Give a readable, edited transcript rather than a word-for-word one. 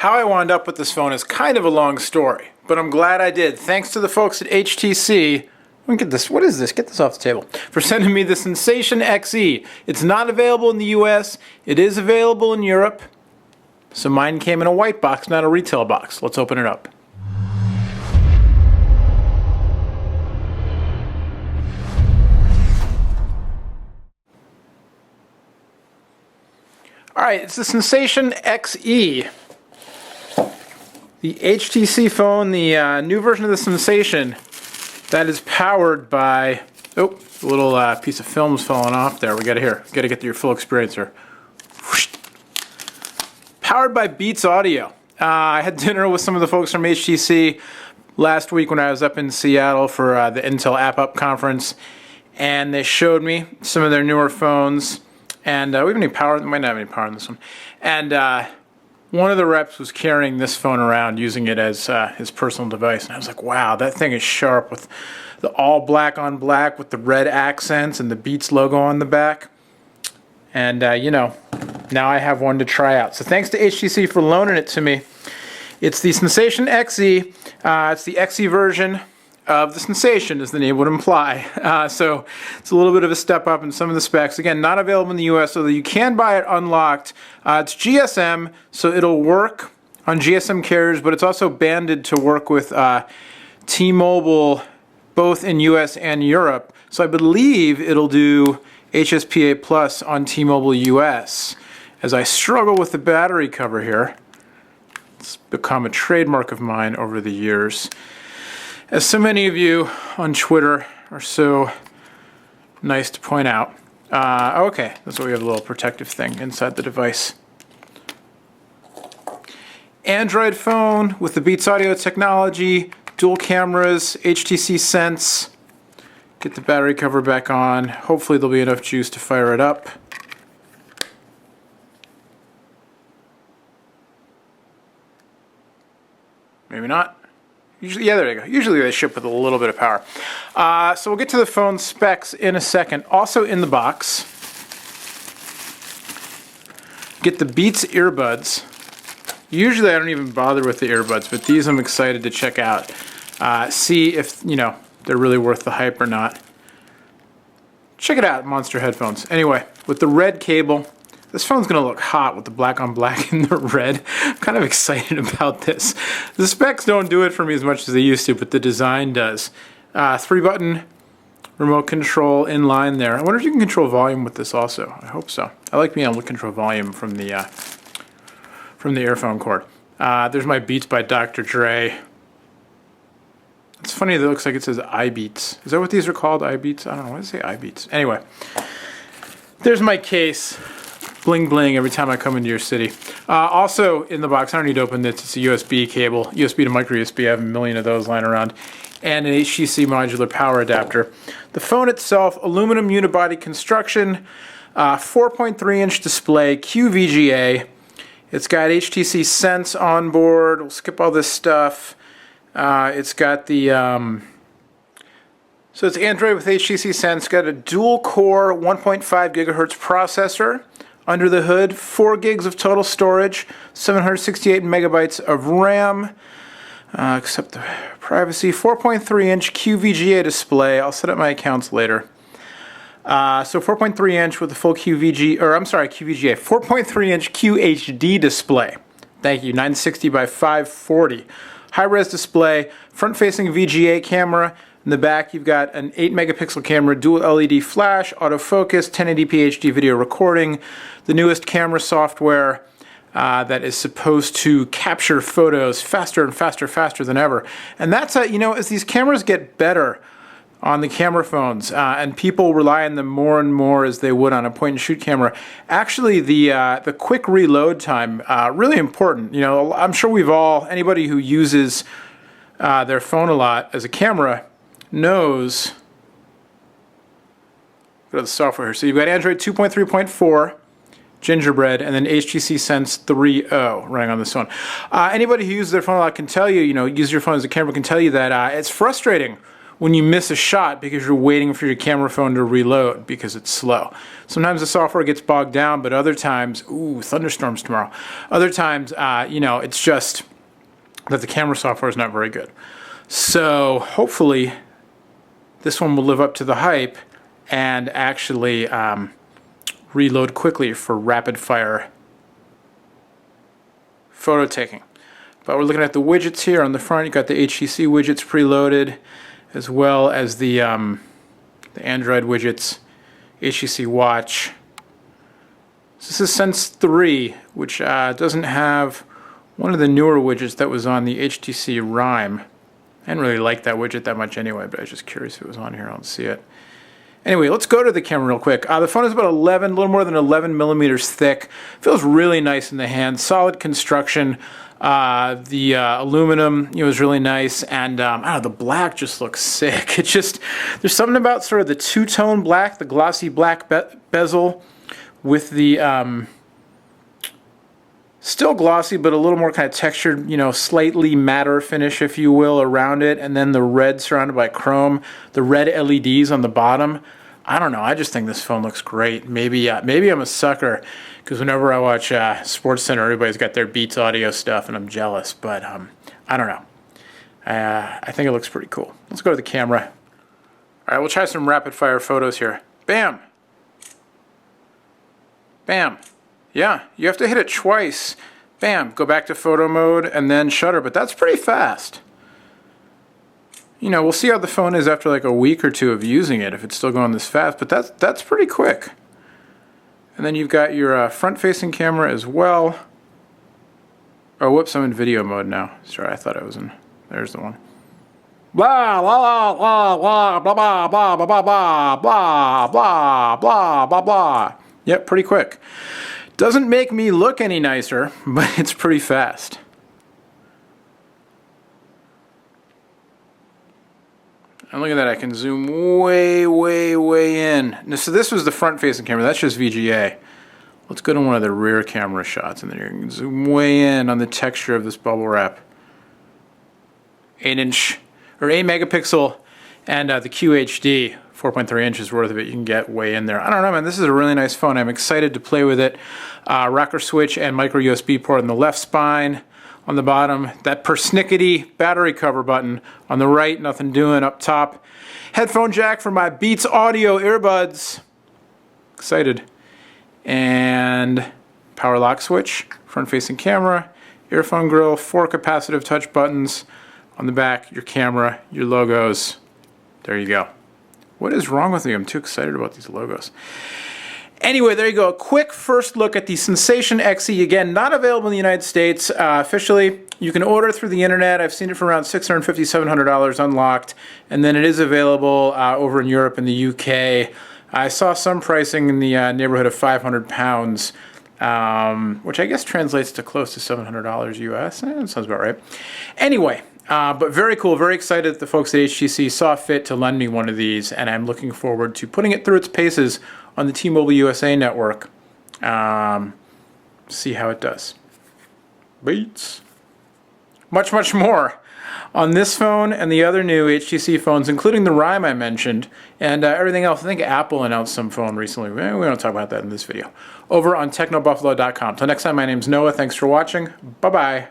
How I wound up with this phone is kind of a long story, but I'm glad I did. Thanks to the folks at HTC. Let me get this. What is this? Get this off the table. For sending me the Sensation XE. It's not available in the US. It is available in Europe. So mine came in a white box, not a retail box. Let's open it up. Alright, it's the Sensation XE. The HTC phone, the new version of the Sensation, that is powered by... Oh, a little piece of film's falling off there. We got to get your full experience here. Whoosh. Powered by Beats Audio. I had dinner with some of the folks from HTC last week when I was up in Seattle for the Intel App Up conference, and they showed me some of their newer phones. And we have any power? We might not have any power on this one. And one of the reps was carrying this phone around, using it as his personal device. And I was like, wow, that thing is sharp with the all black on black with the red accents and the Beats logo on the back. And, you know, now I have one to try out. So thanks to HTC for loaning it to me. It's the Sensation XE. It's the XE version of the Sensation, as the name would imply. So it's a little bit of a step up in some of the specs. Again, not available in the US, although you can buy it unlocked. It's GSM, so it'll work on GSM carriers, but it's also banded to work with T-Mobile, both in US and Europe. So I believe it'll do HSPA Plus on T-Mobile US. As I struggle with the battery cover here, it's become a trademark of mine over the years. As so many of you on Twitter are so nice to point out. Okay, that's why we have a little protective thing inside the device. Android phone with the Beats Audio technology, dual cameras, HTC Sense. Get the battery cover back on. Hopefully there'll be enough juice to fire it up. Maybe not. Usually, yeah, there you go. Usually they ship with a little bit of power. So we'll get to the phone specs in a second. Also in the box, get the Beats earbuds. Usually I don't even bother with the earbuds, but these I'm excited to check out. See if, you know, they're really worth the hype or not. Check it out, Monster headphones. Anyway, with the red cable, this phone's going to look hot with the black on black and the red. I'm kind of excited about this. The specs don't do it for me as much as they used to, but the design does. 3-button remote control inline there. I wonder if you can control volume with this also. I hope so. I like being able to control volume from the earphone cord. There's my Beats by Dr. Dre. It's funny that it looks like it says iBeats. Is that what these are called? iBeats? I don't know. Why does it say iBeats? Anyway, there's my case. Bling bling every time I come into your city. Also in the box, I don't need to open this, it's a USB cable, USB to micro USB, I have a million of those lying around, and an HTC modular power adapter. The phone itself, aluminum unibody construction, 4.3-inch display, QVGA. It's got HTC Sense on board. We'll skip all this stuff. It's got the... So it's Android with HTC Sense. Got a dual-core 1.5 gigahertz processor. Under the hood, 4 gigs of total storage, 768 megabytes of RAM, except the privacy, 4.3-inch QVGA display. I'll set up my accounts later. So 4.3-inch with the full QVGA, 4.3-inch QHD display. Thank you, 960 by 540. High-res display, front-facing VGA camera. In the back, you've got an 8-megapixel camera, dual LED flash, autofocus, 1080p HD video recording, the newest camera software that is supposed to capture photos faster and faster than ever. And that's, you know, as these cameras get better on the camera phones, and people rely on them more and more as they would on a point-and-shoot camera, actually the quick reload time, really important. You know, I'm sure we've all, anybody who uses their phone a lot as a camera, knows, go to the software here. So you've got Android 2.3.4, Gingerbread, and then HTC Sense 3.0 running on this phone. Anybody who uses their phone a lot can tell you, you know, use your phone as a camera can tell you that it's frustrating when you miss a shot because you're waiting for your camera phone to reload because it's slow. Sometimes the software gets bogged down, but other times, ooh, thunderstorms tomorrow. Other times, you know, it's just that the camera software is not very good. So hopefully this one will live up to the hype and actually reload quickly for rapid fire photo taking. But we're looking at the widgets here on the front. You got the HTC widgets preloaded, as well as the Android widgets, HTC Watch. So this is Sense 3, which doesn't have one of the newer widgets that was on the HTC Rime. I didn't really like that widget that much anyway, but I was just curious if it was on here. I don't see it. Anyway, let's go to the camera real quick. The phone is about a little more than 11 millimeters thick. Feels really nice in the hand. Solid construction. The aluminum, you know, is really nice, and I don't know, the black just looks sick. It's just, there's something about sort of the two-tone black, the glossy black bezel with the still glossy, but a little more kind of textured, you know, slightly matter finish, if you will, around it, and then the red surrounded by chrome, the red LEDs on the bottom. I don't know, I just think this phone looks great. Maybe I'm a sucker, because whenever I watch SportsCenter, everybody's got their Beats audio stuff, and I'm jealous, but I don't know. I think it looks pretty cool. Let's go to the camera. All right, we'll try some rapid fire photos here. Bam! Bam! Yeah, you have to hit it twice. Bam! Go back to photo mode, and then shutter, but that's pretty fast. You know, we'll see how the phone is after like a week or two of using it, if it's still going this fast, but that's pretty quick. And then you've got your front-facing camera as well. Oh, whoops, I'm in video mode now. Sorry, I thought I was in. There's the one. Blah, blah, blah, blah, blah, blah, blah, blah, blah, blah, blah, blah, blah, blah. Yep, pretty quick. Doesn't make me look any nicer, but it's pretty fast. And look at that, I can zoom way, way, way in. Now, so this was the front-facing camera, that's just VGA. Let's go to one of the rear camera shots, and then you can zoom way in on the texture of this bubble wrap. 8 megapixel, and the QHD, 4.3 inches worth of it, you can get way in there. I don't know, man, this is a really nice phone. I'm excited to play with it. Rocker switch and micro USB port on the left spine. On the bottom, that persnickety battery cover button. On the right, nothing doing. Up top, headphone jack for my Beats audio earbuds. Excited. And power lock switch, front-facing camera, earphone grill, 4 capacitive touch buttons. On the back, your camera, your logos. There you go. What is wrong with me? I'm too excited about these logos. Anyway, there you go. A quick first look at the Sensation XE. Again, not available in the United States officially. You can order it through the internet. I've seen it for around $650, $700 unlocked. And then it is available over in Europe and the UK. I saw some pricing in the neighborhood of £500, which I guess translates to close to $700 US. That sounds about right. Anyway, but very cool. Very excited that the folks at HTC saw fit to lend me one of these. And I'm looking forward to putting it through its paces on the T-Mobile USA network. See how it does. Beats. Much, much more on this phone and the other new HTC phones, including the Rime I mentioned, and everything else. I think Apple announced some phone recently. We don't talk about that in this video. Over on technobuffalo.com. Till next time, my name's Noah. Thanks for watching. Bye-bye.